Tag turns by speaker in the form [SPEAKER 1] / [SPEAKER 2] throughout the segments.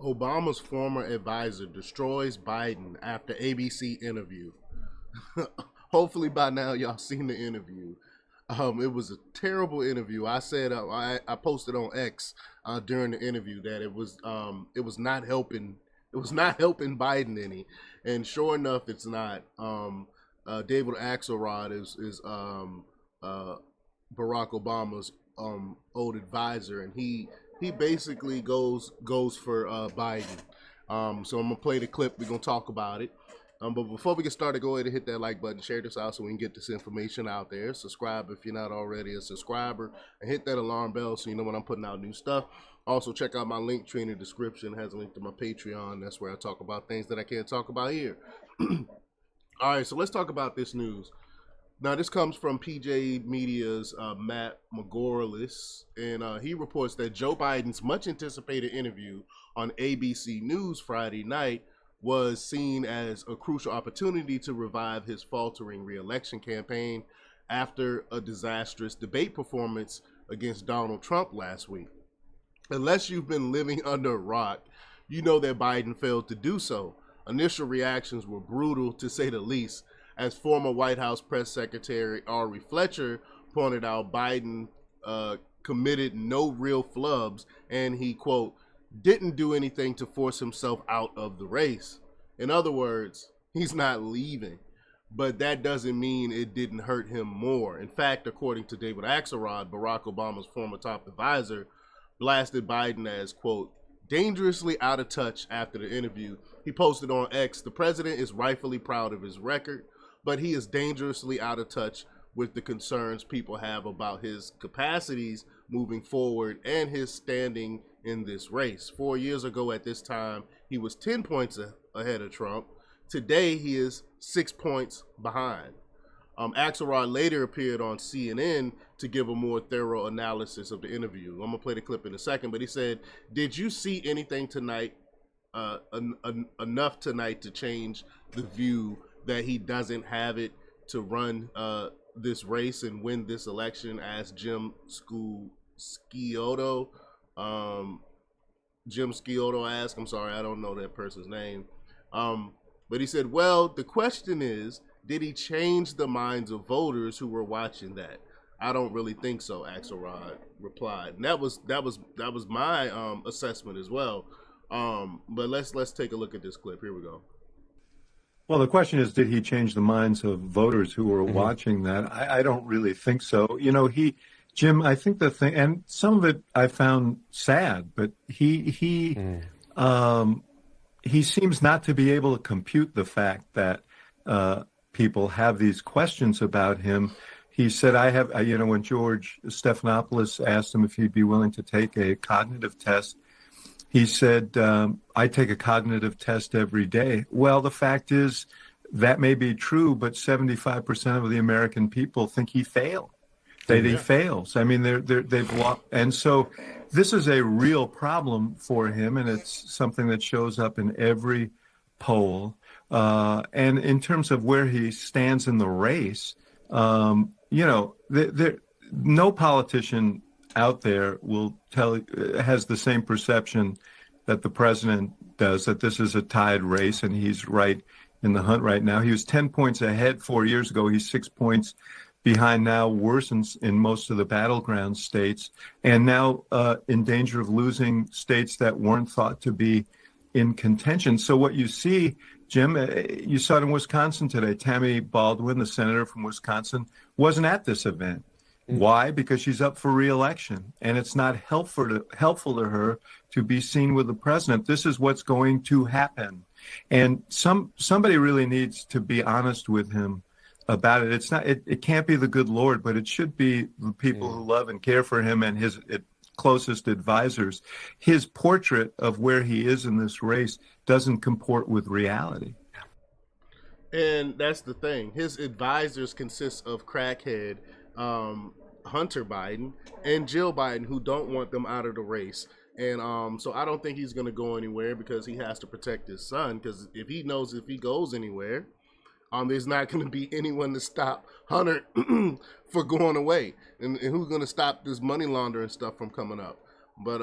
[SPEAKER 1] Obama's former advisor destroys Biden after ABC interview. Hopefully by now y'all seen the interview. It was a terrible interview. I said I posted on X during the interview that it was not helping. It was not helping Biden any, and sure enough, it's not. David Axelrod is Barack Obama's old advisor, and he basically goes for Biden. So I'm gonna play the clip. We're gonna talk about it. But before we get started, go ahead and hit that like button, share this out so we can get this information out there. Subscribe if you're not already a subscriber, and hit that alarm bell so you know when I'm putting out new stuff. Also, check out my link tree in the description. It has a link to my Patreon. That's where I talk about things that I can't talk about here. All right, so let's talk about this news. Now, this comes from PJ Media's Matt McGorlis, and he reports that Joe Biden's much anticipated interview on ABC News Friday night was seen as a crucial opportunity to revive his faltering re-election campaign after a disastrous debate performance against Donald Trump last week. Unless you've been living under a rock, you know that Biden failed to do so. Initial reactions were brutal, to say the least. As former White House Press Secretary Ari Fletcher pointed out, Biden committed no real flubs, and he, quote, didn't do anything to force himself out of the race. In other words, he's not leaving. But that doesn't mean it didn't hurt him more. In fact, according to David Axelrod, Barack Obama's former top advisor, blasted Biden as, quote, dangerously out of touch after the interview. He posted on X, the president is rightfully proud of his record, but he is dangerously out of touch with the concerns people have about his capacities moving forward and his standing in this race. 4 years ago at this time, he was 10 points ahead of Trump. Today, he is 6 points behind. Axelrod later appeared on CNN to give a more thorough analysis of the interview. I'm going to play the clip in a second, but he said, did you see anything tonight, enough tonight to change the view that he doesn't have it to run this race and win this election? Asked Jim Scioto. Jim Scioto asked, I'm sorry, I don't know that person's name. But he said, well, the question is, did he change the minds of voters who were watching that? I don't really think so, Axelrod replied. And that was my assessment as well. But let's take a look at this clip. Here we go.
[SPEAKER 2] Well, the question is, did he change the minds of voters who were watching that? I don't really think so. You know, Jim, I think the thing, and some of it I found sad, but he seems not to be able to compute the fact that people have these questions about him. He said, when George Stephanopoulos asked him if he'd be willing to take a cognitive test, he said, I take a cognitive test every day. Well, the fact is that may be true, but 75% of the American people think he failed. He fails. I mean, they've lost. And so this is a real problem for him, and it's something that shows up in every poll. And in terms of where he stands in the race, no politician out there will has the same perception that the president does, that this is a tied race and he's right in the hunt right now. He was 10 points ahead 4 years ago. He's 6 points behind now, worse in most of the battleground states, and now in danger of losing states that weren't thought to be in contention. So what you see, Jim, you saw it in Wisconsin today. Tammy Baldwin, the senator from Wisconsin, wasn't at this event. Why? Because she's up for re-election, and it's not helpful to her to be seen with the president. This is what's going to happen, and somebody really needs to be honest with him about it. It's not. It can't be the good Lord, but it should be the people who love and care for him and his closest advisors. His portrait of where he is in this race doesn't comport with reality.
[SPEAKER 1] And that's the thing. His advisors consist of crackhead Hunter Biden and Jill Biden, who don't want them out of the race. And so I don't think he's going to go anywhere because he has to protect his son, because if he knows if he goes anywhere, there's not going to be anyone to stop Hunter for going away. And who's going to stop this money laundering stuff from coming up? But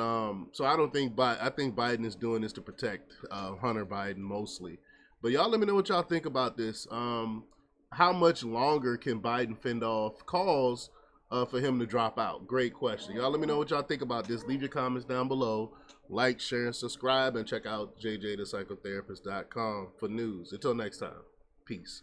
[SPEAKER 1] so I don't think I think Biden is doing this to protect Hunter Biden mostly. But y'all let me know what y'all think about this. How much longer can Biden fend off calls for him to drop out? Great question. Y'all let me know what y'all think about this. Leave your comments down below. Like, share, and subscribe, and check out jjthepsychotherapist.com for news. Until next time, peace.